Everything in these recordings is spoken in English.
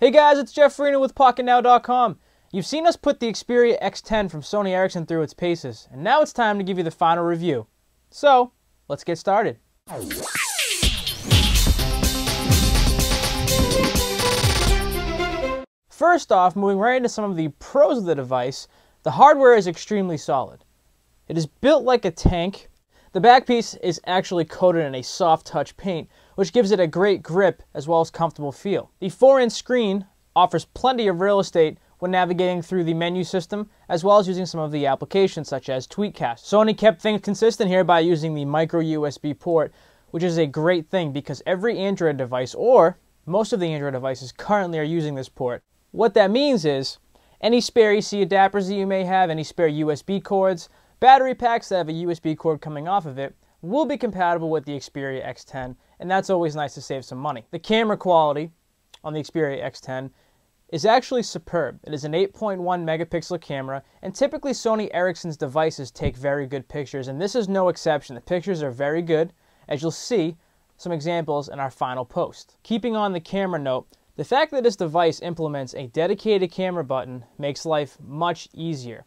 Hey guys, it's Jeff Farina with Pocketnow.com. You've seen us put the Xperia X10 from Sony Ericsson through its paces, and now it's time to give you the final review. So, let's get started. First off, moving right into some of the pros of the device, the hardware is extremely solid. It is built like a tank. The back piece is actually coated in a soft touch paint, which gives it a great grip as well as comfortable feel. The 4-inch screen offers plenty of real estate when navigating through the menu system, as well as using some of the applications such as Tweetcast. Sony kept things consistent here by using the micro USB port, which is a great thing because every Android device, or most of the Android devices currently, are using this port. What that means is, any spare EC adapters that you may have, any spare USB cords, battery packs that have a USB cord coming off of it, will be compatible with the Xperia X10, and that's always nice to save some money. The camera quality on the Xperia X10 is actually superb. It is an 8.1 megapixel camera, and typically Sony Ericsson's devices take very good pictures, and this is no exception. The pictures are very good, as you'll see some examples in our final post. Keeping on the camera note, the fact that this device implements a dedicated camera button makes life much easier.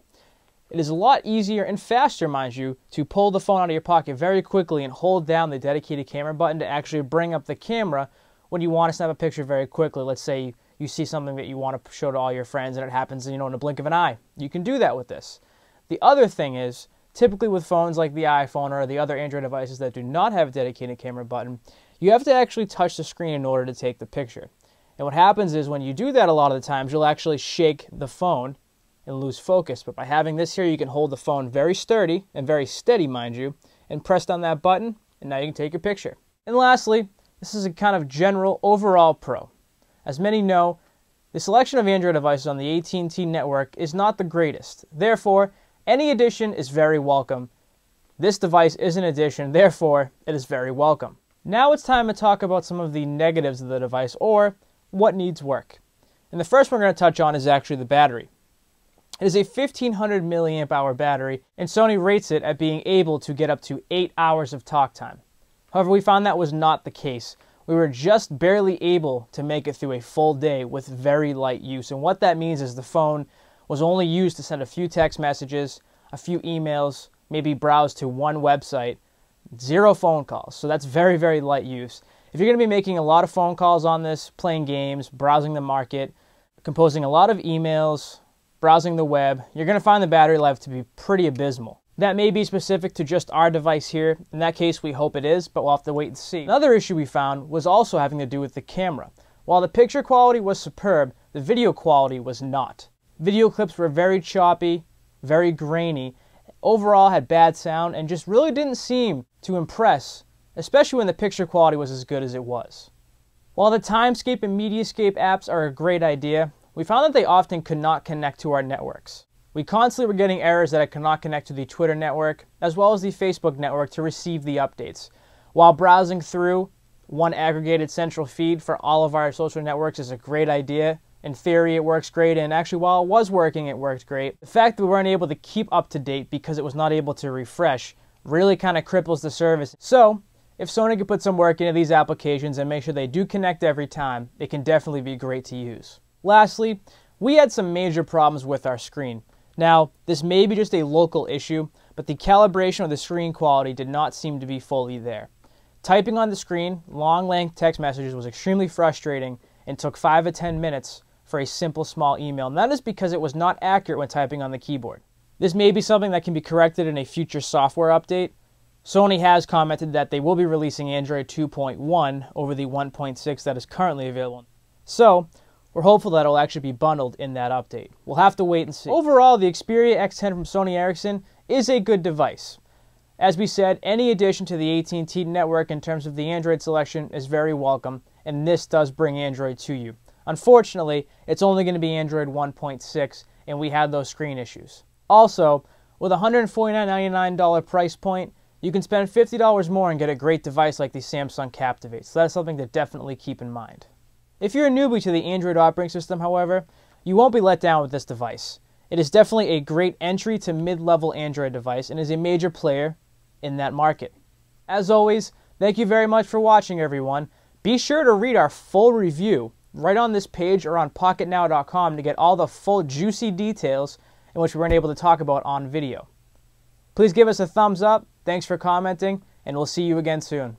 It is a lot easier and faster, mind you, to pull the phone out of your pocket very quickly and hold down the dedicated camera button to actually bring up the camera when you want to snap a picture very quickly. Let's say you see something that you want to show to all your friends and it happens, in a blink of an eye. You can do that with this. The other thing is, typically with phones like the iPhone or the other Android devices that do not have a dedicated camera button, you have to actually touch the screen in order to take the picture. And what happens is when you do that a lot of the times, you'll actually shake the phone and lose focus. But by having this here, you can hold the phone very sturdy and very steady, mind you, and press down that button, and now you can take your picture. And lastly, this is a kind of general overall pro. As many know, the selection of Android devices on the AT&T network is not the greatest. Therefore, any addition is very welcome. This device is an addition, therefore, it is very welcome. Now it's time to talk about some of the negatives of the device, or what needs work. And the first one we're going to touch on is actually the battery. It is a 1500 milliamp hour battery, and Sony rates it at being able to get up to 8 hours of talk time. However, we found that was not the case. We were just barely able to make it through a full day with very light use. And what that means is the phone was only used to send a few text messages, a few emails, maybe browse to one website, 0 phone calls. So that's very, very light use. If you're going to be making a lot of phone calls on this, playing games, browsing the market, composing a lot of emails, browsing the web, you're going to find the battery life to be pretty abysmal. That may be specific to just our device here. In that case, we hope it is, but we'll have to wait and see. Another issue we found was also having to do with the camera. While the picture quality was superb, the video quality was not. Video clips were very choppy, very grainy, overall had bad sound, and just really didn't seem to impress, especially when the picture quality was as good as it was. While the Timescape and Mediascape apps are a great idea, we found that they often could not connect to our networks. We constantly were getting errors that it could not connect to the Twitter network, as well as the Facebook network to receive the updates. While browsing through one aggregated central feed for all of our social networks is a great idea. In theory, it works great, and actually while it was working, it worked great. The fact that we weren't able to keep up to date because it was not able to refresh really kind of cripples the service. So, if Sony could put some work into these applications and make sure they do connect every time, it can definitely be great to use. Lastly, we had some major problems with our screen. Now, this may be just a local issue, but the calibration of the screen quality did not seem to be fully there. Typing on the screen, long-length text messages was extremely frustrating and took 5 to 10 minutes for a simple small email, and that is because it was not accurate when typing on the keyboard. This may be something that can be corrected in a future software update. Sony has commented that they will be releasing Android 2.1 over the 1.6 that is currently available. So, we're hopeful that it'll actually be bundled in that update. We'll have to wait and see. Overall, the Xperia X10 from Sony Ericsson is a good device. As we said, any addition to the AT&T network in terms of the Android selection is very welcome, and this does bring Android to you. Unfortunately, it's only going to be Android 1.6, and we had those screen issues. Also, with a $149.99 price point, you can spend $50 more and get a great device like the Samsung Captivate, so that's something to definitely keep in mind. If you're a newbie to the Android operating system, however, you won't be let down with this device. It is definitely a great entry to mid-level Android device and is a major player in that market. As always, thank you very much for watching, everyone. Be sure to read our full review right on this page or on Pocketnow.com to get all the full juicy details in which we weren't able to talk about on video. Please give us a thumbs up, thanks for commenting, and we'll see you again soon.